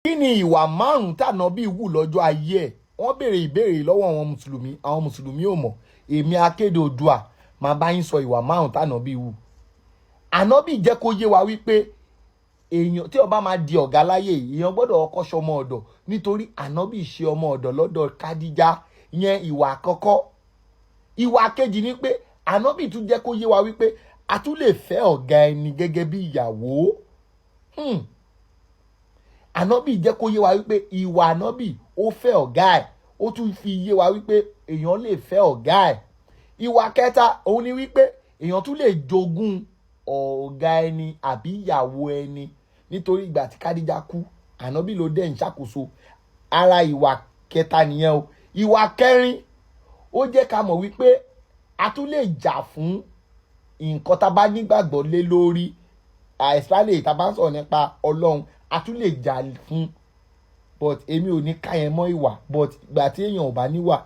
kí ni ìwà márùn-ún tànàbí wù lọ́jọ́ ayé ẹ̀? Wọ́n béèrè ìbéèrè lọ́wọ́ àwọn mùsùlùmí ò mọ̀. Èmi Akéde Oòduà máa bá yín sọ ìwà márùn-ún tànàbí wù. Ànábì jẹ́ kó yé wa wípé èèyàn tí ó bá máa di ọ̀gá láyé èèyàn gbọ́dọ̀ kọ́kọ́ ṣọmọ ọ̀dọ̀, nítorí ànábì ṣe ọmọ ọ̀dọ̀ lọ́dọ̀ Kádíjà. Ìyẹn ìwà àkọ́kọ́. Ìwà kejì ni pé ànábì tún jẹ́ kó yé wa wípé a tún lè fẹ́ ọ̀gá ẹni gẹ́gẹ́ bí ìyàwó. Ànábì jẹ́ kó yé wa wípé ìwà ànábì ó fẹ́ ọ̀gá ẹ̀, ó tún fi yé wa wípé èèyàn lè fẹ́ ọ̀gá ẹ̀. Ìwà kẹta òun ni wípé èèyàn tún lè jogún ọ̀gá ẹni àbí ìyàwó ẹni, nítorí ìgbà tí Kádíjà kú ànábì ló dẹ̀ ń ṣàkóso. Ara ìwà kẹta nìyẹn o. Ìwà kẹrin ó jẹ́ ká mọ̀ wípé a tún lè jà fún nǹkan tá a bá nígbàgbọ́ lé lórí, especially tá a bá ń sọ̀rọ̀ nípa Ọlọ́run, a tún lè jà fún. But èmi ò ní ká yẹn mọ́ ìwà, but ìgbà tí èèyàn ò bá níwà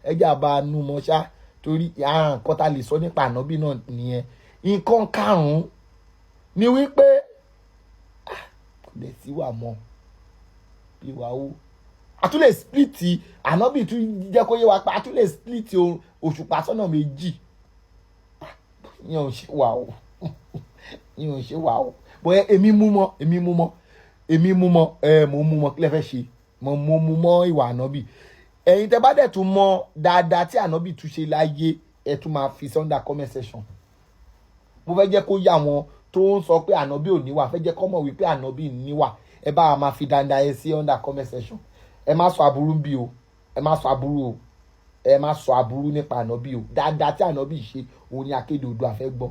ẹjẹ́ àbá nu mọ́ ṣá, torí ara nǹkan tá a lè sọ nípa ànábì náà nìyẹn. Nǹkan karùn-ún ni wípé kò lè sí wà mọ́ bí wàá wò. A tún lè split ànábì tún jẹ́ kó yé wa pé a tún lè split òṣùpá sọ́nà méjì. Ìyẹn ò ṣe wà o. Ìyẹn ò ṣe wà o. Bóyá èmi mú mọ́ mo mú mọ́ kí lẹ fẹ́ ṣe. Mo mú mọ́ ìwà ànábì. Ẹ̀yin tẹ́ bá dẹ̀ tún mọ̀ dáadáa tí ànábì tún ṣe láyé, ẹ tún máa fi under comment section. Mo fẹ́ jẹ́ kó yá wọn tó ń sọ pé ànábì ò níwà, fẹ́ jẹ́ kó mọ̀ wípé ànábì níwà. Ẹ bá máa fi dáadáa ẹ sí under comment section. Ẹ má sọ aburú bí o. Ẹ má sọ aburú o. Ẹ má sọ aburú nípa ànábì o. Dáadáa tí ànábì ṣe òun ni Akéde Oòduà fẹ́ gbọ́.